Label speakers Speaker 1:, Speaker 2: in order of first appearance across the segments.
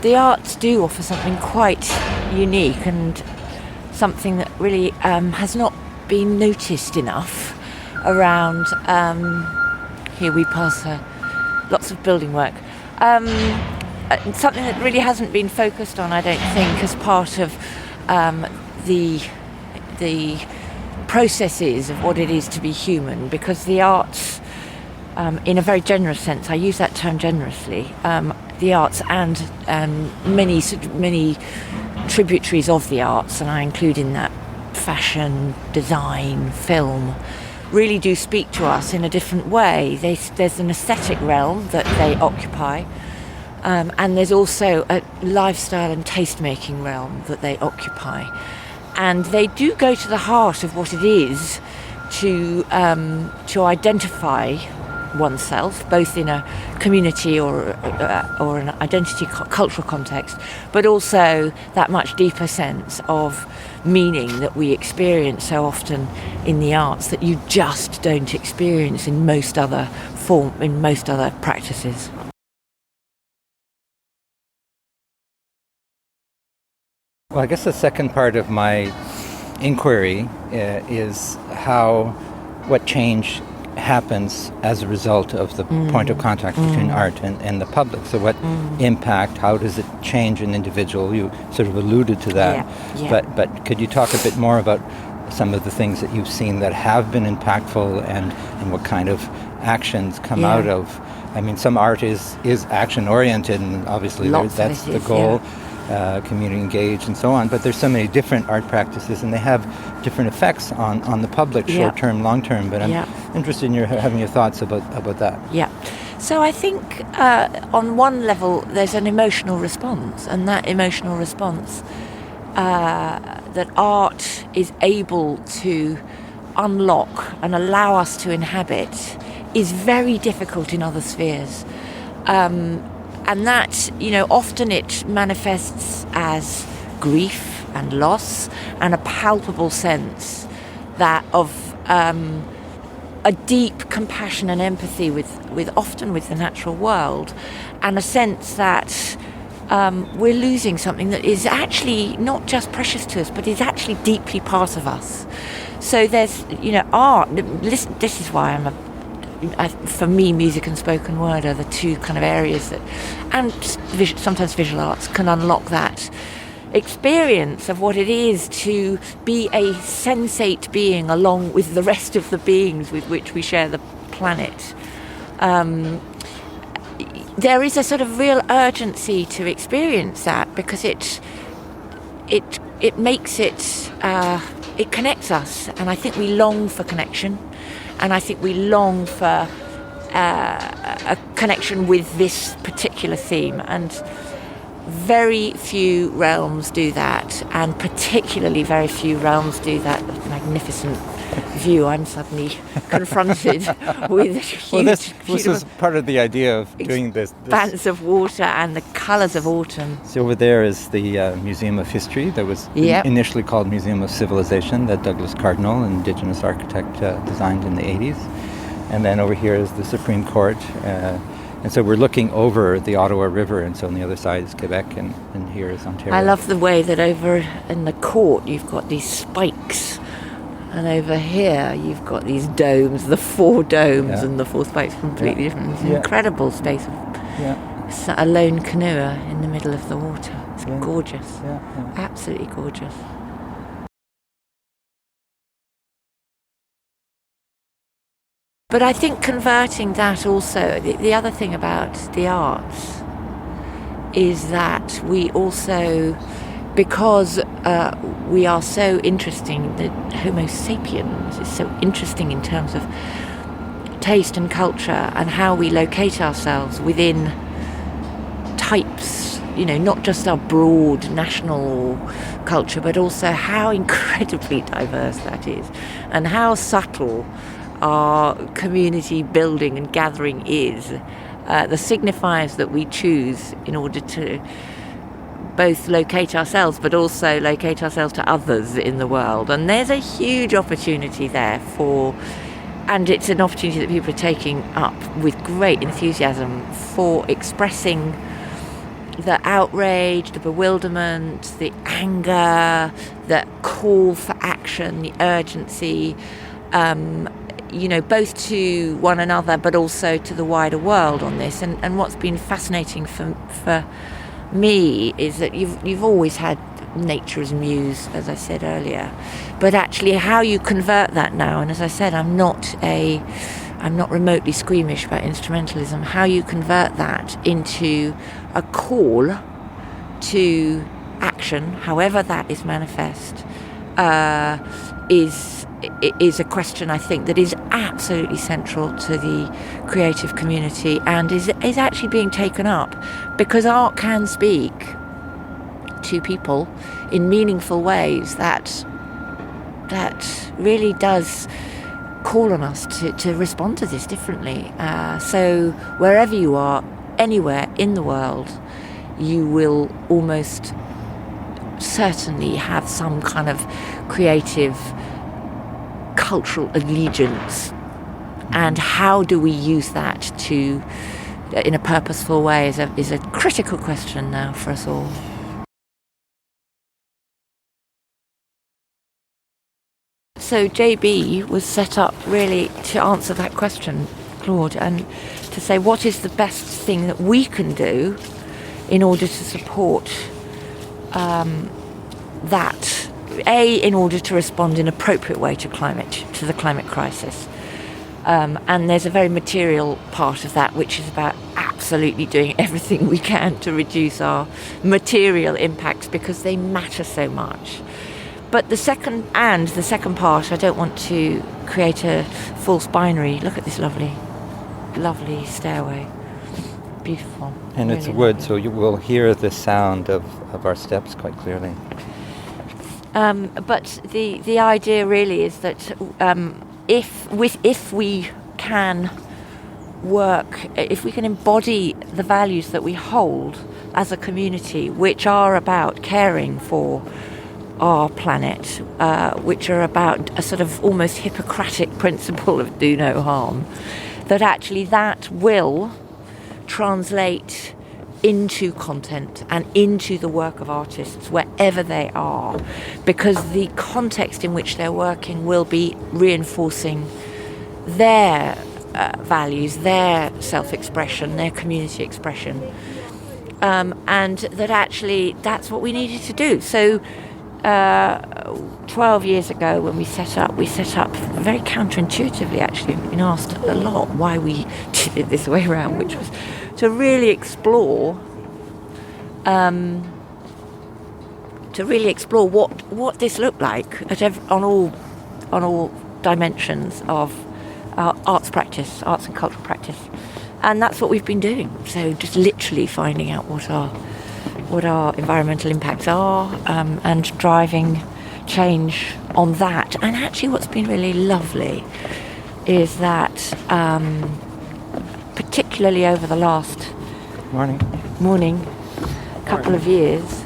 Speaker 1: the arts do offer something quite unique and something that really has not been noticed enough around. Here we pass lots of building work. Something that really hasn't been focused on, I don't think, as part of the processes of what it is to be human, because the arts, in a very generous sense, I use that term generously, the arts and many tributaries of the arts, and I include in that fashion, design, film, really do speak to us in a different way. There's an aesthetic realm that they occupy, and there's also a lifestyle and taste-making realm that they occupy. And they do go to the heart of what it is to identify oneself, both in a community or an identity cultural context, but also that much deeper sense of meaning that we experience so often in the arts that you just don't experience in most other practices.
Speaker 2: Well, I guess the second part of my inquiry is what change happens as a result of the point of contact between art and the public. So what impact, how does it change an individual? You sort of alluded to that, but could you talk a bit more about some of the things that you've seen that have been impactful and what kind of actions come out of? I mean, some art is action oriented, and obviously that's the goal. Community engaged and so on, but there's so many different art practices and they have different effects on the public, short-term, long-term, but I'm interested in having your thoughts about that. Yeah.
Speaker 1: So I think on one level there's an emotional response, and that emotional response that art is able to unlock and allow us to inhabit is very difficult in other spheres. And that, often it manifests as grief and loss and a palpable sense that of a deep compassion and empathy often with the natural world, and a sense that we're losing something that is actually not just precious to us, but is actually deeply part of us. So there's, art. Listen, this is why for me, music and spoken word are the two kind of areas that, and sometimes visual arts, can unlock that experience of what it is to be a sensate being along with the rest of the beings with which we share the planet. There is a sort of real urgency to experience that, because it makes it connects us, and I think we long for connection. And I think we long for a connection with this particular theme. And very few realms do that, and particularly very few realms do that magnificent view I'm suddenly confronted with.
Speaker 2: Well, this was part of the idea of doing this.
Speaker 1: Expanse of water and the colours of autumn.
Speaker 2: So over there is the Museum of History that was initially called Museum of Civilization, that Douglas Cardinal, an Indigenous architect, designed in the 80s. And then over here is the Supreme Court. And so we're looking over the Ottawa River, and so on the other side is Quebec, and here is Ontario.
Speaker 1: I love the way that over in the court you've got these spikes, and over here you've got these domes, the 4 domes and the 4 spikes, completely different. It's an incredible space of a lone canoe in the middle of the water. It's gorgeous, absolutely gorgeous. But I think converting that also, the other thing about the arts is that we also, because we are so interesting, the Homo sapiens is so interesting in terms of taste and culture and how we locate ourselves within types, not just our broad national culture, but also how incredibly diverse that is, and how subtle our community building and gathering is, the signifiers that we choose in order to both locate ourselves but also locate ourselves to others in the world. And there's a huge opportunity there and it's an opportunity that people are taking up with great enthusiasm for expressing the outrage, the bewilderment, the anger, the call for action, the urgency, both to one another but also to the wider world on this. And what's been fascinating for me is that you've always had nature as muse, as I said earlier, but actually how you convert that now, and as I said, I'm not remotely squeamish about instrumentalism, how you convert that into a call to action, however that is manifest, is a question, I think, that is absolutely central to the creative community and is actually being taken up, because art can speak to people in meaningful ways that really does call on us to respond to this differently. So wherever you are, anywhere in the world, you will almost certainly have some kind of creative cultural allegiance. And how do we use that in a purposeful way is a critical question now for us all. So JB was set up really to answer that question, Claude, and to say what is the best thing that we can do in order to support that, in order to respond in an appropriate way to the climate crisis. And there's a very material part of that, which is about absolutely doing everything we can to reduce our material impacts, because they matter so much. But the second part, I don't want to create a false binary. Look at this lovely, lovely stairway. Beautiful.
Speaker 2: And
Speaker 1: really
Speaker 2: it's wood,
Speaker 1: lovely.
Speaker 2: so you will hear the sound of our steps quite clearly.
Speaker 1: But the idea really is that if we can work, if we can embody the values that we hold as a community, which are about caring for our planet, which are about a sort of almost Hippocratic principle of do no harm, that actually that will translate into content and into the work of artists wherever they are, because the context in which they're working will be reinforcing their values, their self-expression, their community expression, and that actually that's what we needed to do. So 12 years ago when we set up very counterintuitively, actually. We've been asked a lot why we did it this way around, which was to really explore what this looked like on all dimensions of our arts and cultural practice. And that's what we've been doing. So just literally finding out what our environmental impacts are, and driving change on that. And actually what's been really lovely is that particularly over the last morning couple of years,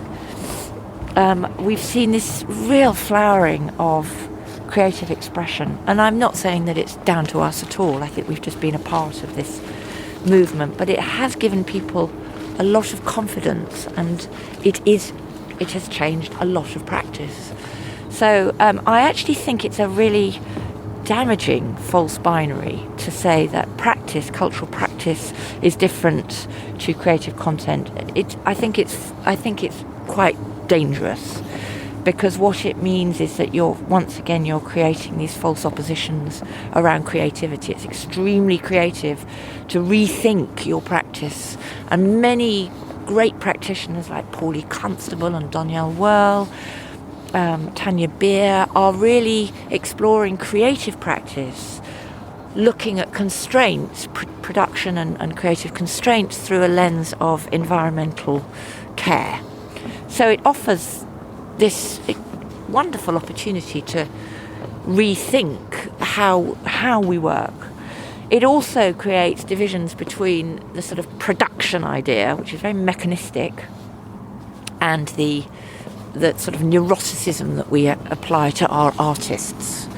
Speaker 1: we've seen this real flowering of creative expression. And I'm not saying that it's down to us at all. I think we've just been a part of this movement, but it has given people a lot of confidence, and it has changed a lot of practice. So I actually think it's a really damaging false binary to say that cultural practice is different to creative content. I think it's quite dangerous, because what it means is that you're creating these false oppositions around creativity. It's extremely creative to rethink your practice, and many great practitioners like Pauline Constable and Danielle Whirl, Tanya Beer, are really exploring creative practice, looking at constraints, production and creative constraints through a lens of environmental care. So it offers this wonderful opportunity to rethink how we work. It also creates divisions between the sort of production idea, which is very mechanistic, and the sort of neuroticism that we apply to our artists.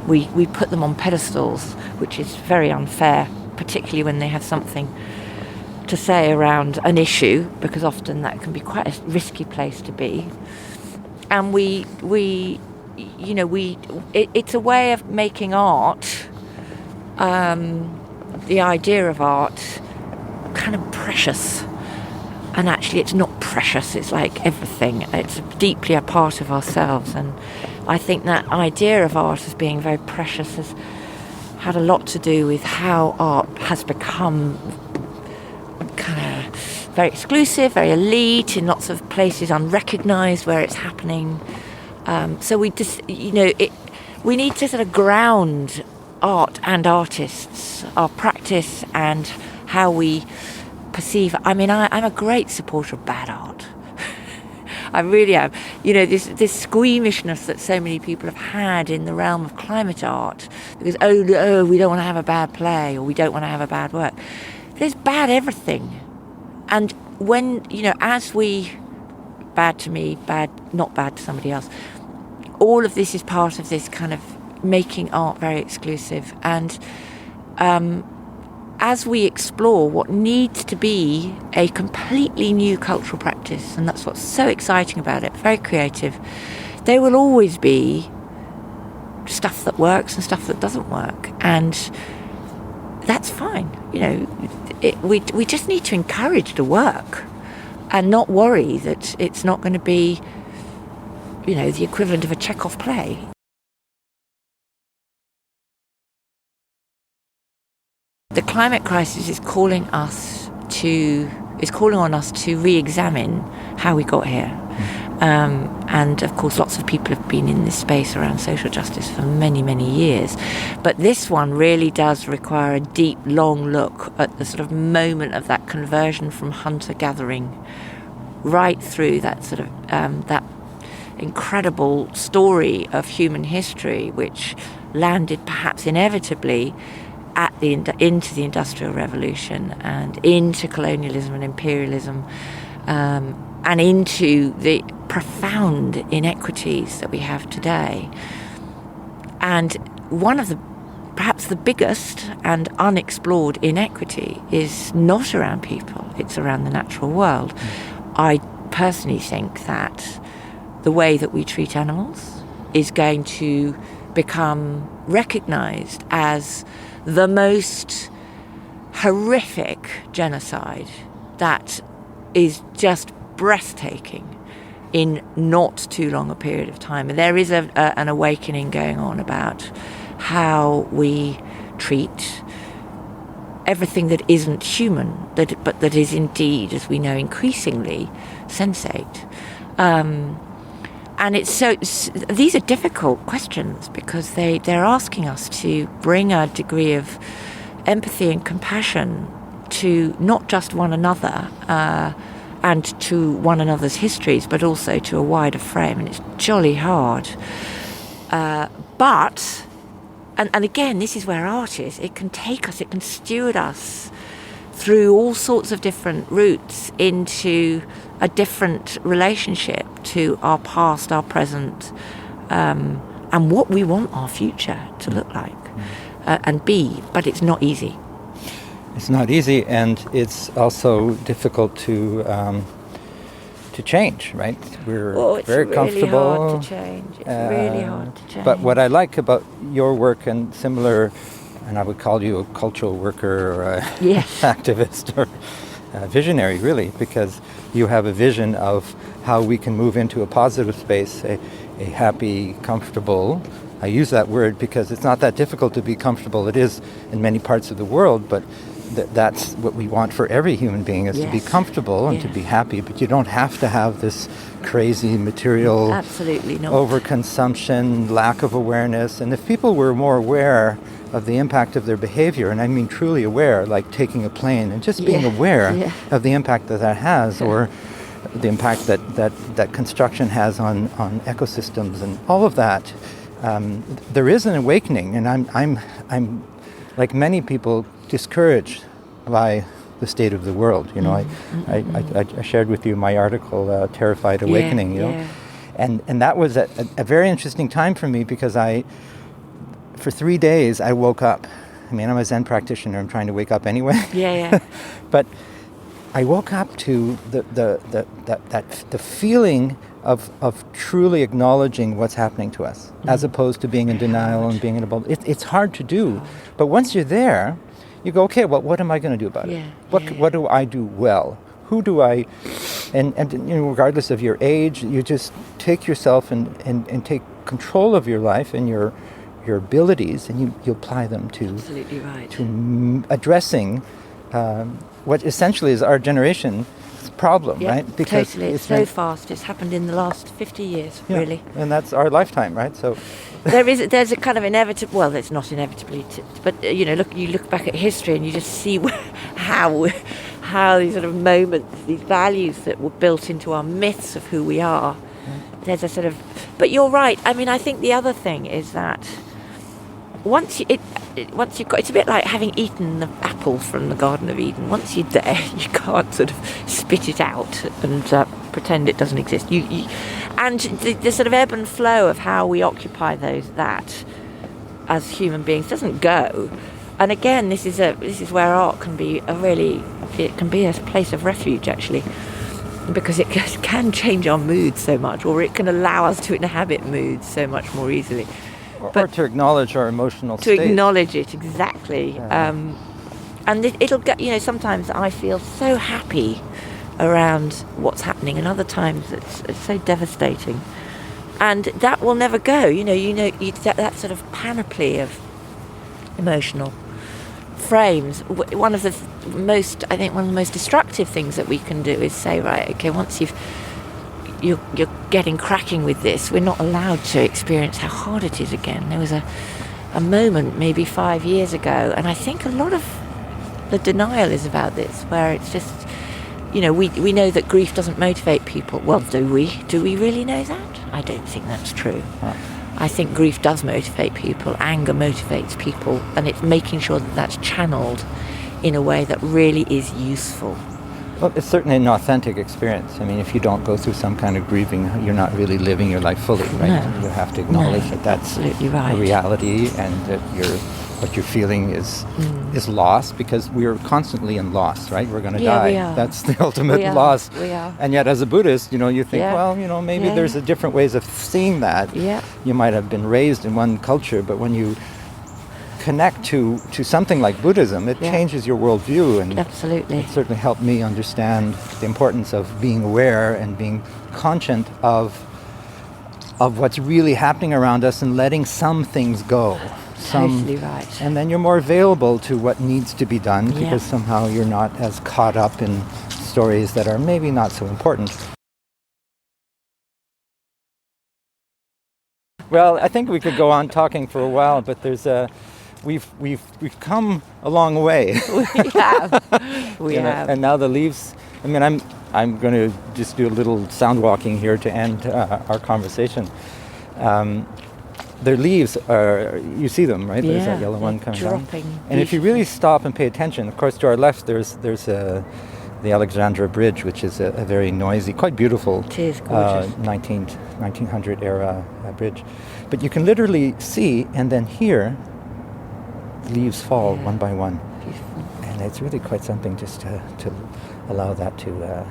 Speaker 1: We put them on pedestals, which is very unfair, particularly when they have something to say around an issue, because often that can be quite a risky place to be. And it's a way of making art, the idea of art, kind of precious. And actually it's not precious, it's like everything. It's deeply a part of ourselves. And I think that idea of art as being very precious has had a lot to do with how art has become kind of very exclusive, very elite, in lots of places unrecognised where it's happening. So we just, we need to sort of ground art and artists, our practice and how we perceive. I mean, I'm a great supporter of bad art. I really am. This squeamishness that so many people have had in the realm of climate art, because we don't want to have a bad play, or we don't want to have a bad work. There's bad everything, and when as we bad to me, bad not bad to somebody else. All of this is part of this kind of making art very exclusive, and as we explore what needs to be a completely new cultural practice, and that's what's so exciting about it, very creative, there will always be stuff that works and stuff that doesn't work, and that's fine. We just need to encourage the work and not worry that it's not going to be, the equivalent of a Chekhov play. The climate crisis is calling on us to re-examine how we got here. And of course, lots of people have been in this space around social justice for many, many years. But this one really does require a deep, long look at the sort of moment of that conversion from hunter-gathering right through that sort of that incredible story of human history, which landed perhaps inevitably into the Industrial Revolution and into colonialism and imperialism, and into the profound inequities that we have today. And one of perhaps the biggest and unexplored inequity is not around people, it's around the natural world. I personally think that the way that we treat animals is going to become recognised as the most horrific genocide that is just breathtaking in not too long a period of time. And there is an awakening going on about how we treat everything that isn't human, but that is indeed, as we know, increasingly sensate. And these are difficult questions because they're asking us to bring a degree of empathy and compassion to not just one another and to one another's histories, but also to a wider frame. And it's jolly hard. But again, this is where art is. It can take us, it can steward us through all sorts of different routes into a different relationship to our past, our present, and what we want our future to look like and be. But it's not easy.
Speaker 2: It's not easy, and it's also difficult to change, right? We're very
Speaker 1: really
Speaker 2: comfortable.
Speaker 1: Hard to change. It's really hard to change.
Speaker 2: But what I like about your work and similar, and I would call you a cultural worker or a activist or a visionary, really, because you have a vision of how we can move into a positive space, a happy, comfortable. I use that word because it's not that difficult to be comfortable. It is in many parts of the world, but that's what we want for every human being, is to be comfortable and to be happy. But you don't have to have this crazy material
Speaker 1: absolutely not
Speaker 2: overconsumption, lack of awareness. And if people were more aware of the impact of their behavior, and I mean truly aware, like taking a plane and just being aware of the impact that has, or the impact that construction has on ecosystems and all of that, there is an awakening. And I'm like many people, discouraged by the state of the world. I shared with you my article, Terrified Awakening, and that was a very interesting time for me, because for 3 days I woke up. I mean, I'm a Zen practitioner, I'm trying to wake up anyway. But I woke up to the feeling of truly acknowledging what's happening to us, as opposed to being in denial and being in a bubble. It's hard to do, but once you're there, you go, okay, well, what am I going to do about it? What do I do well? Who do I? And regardless of your age, you just take yourself and take control of your life and your abilities, and you apply them to
Speaker 1: absolutely right.
Speaker 2: to addressing what essentially is our generation's problem, right?
Speaker 1: Because totally. It's so fast. It's happened in the last 50 years, really.
Speaker 2: And that's our lifetime, right? So
Speaker 1: there's a kind of inevitable. Well, it's not inevitably, but you look back at history and you just see how these sort of moments, these values that were built into our myths of who we are. There's a sort of. But you're right. I mean, I think the other thing is that once you've got, it's a bit like having eaten the apple from the Garden of Eden. Once you're there, you can't sort of spit it out and pretend it doesn't exist. And the sort of ebb and flow of how we occupy that as human beings doesn't go. And again, this is where art can be it can be a place of refuge, actually, because it can change our moods so much, or it can allow us to inhabit moods so much more easily.
Speaker 2: Or to acknowledge our emotional state.
Speaker 1: To acknowledge it, exactly. And it'll get, sometimes I feel so happy around what's happening, and other times it's so devastating. And that will never go, that sort of panoply of emotional frames. One of the most destructive things that we can do is say, right, okay, once you're getting cracking with this, we're not allowed to experience how hard it is again. There was a moment maybe 5 years ago, and I think a lot of the denial is about this, where it's just, we know that grief doesn't motivate people. Well, do we? Do we really know that? I don't think that's true. I think grief does motivate people, anger motivates people, and it's making sure that that's channeled in a way that really is useful.
Speaker 2: Well, it's certainly an authentic experience. I mean, if you don't go through some kind of grieving, you're not really living your life fully, right?
Speaker 1: No.
Speaker 2: You have to acknowledge that that's
Speaker 1: right.
Speaker 2: a reality, and that what you're feeling is loss, because we're constantly in loss, right? We're going to die.
Speaker 1: We are.
Speaker 2: That's the ultimate loss.
Speaker 1: We are.
Speaker 2: And yet, as a Buddhist, you think, maybe there's a different ways of seeing that.
Speaker 1: Yeah.
Speaker 2: You might have been raised in one culture, but when you connect to something like Buddhism, it changes your worldview, and
Speaker 1: absolutely.
Speaker 2: It certainly helped me understand the importance of being aware and being conscient of what's really happening around us, and letting some things go.
Speaker 1: Totally right.
Speaker 2: And then you're more available to what needs to be done, because somehow you're not as caught up in stories that are maybe not so important. Well, I think we could go on talking for a while, but we've come a long way.
Speaker 1: We have.
Speaker 2: And now the leaves. I mean, I'm going to just do a little sound walking here to end our conversation. Their leaves are, you see them, right? There's that yellow one coming down. And if you really stop and pay attention, of course, to our left, there's the Alexandra Bridge, which is a very noisy, quite beautiful,
Speaker 1: it is gorgeous.
Speaker 2: 1900 era bridge. But you can literally see, and then hear, leaves fall one by one.
Speaker 1: Beautiful.
Speaker 2: And it's really quite something just to allow that to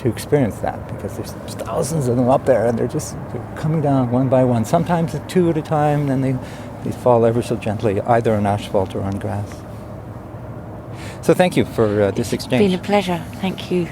Speaker 2: experience that, because there's thousands of them up there, and they're coming down one by one. Sometimes two at a time, then they fall ever so gently, either on asphalt or on grass. So thank you for this exchange.
Speaker 1: It's been a pleasure. Thank you.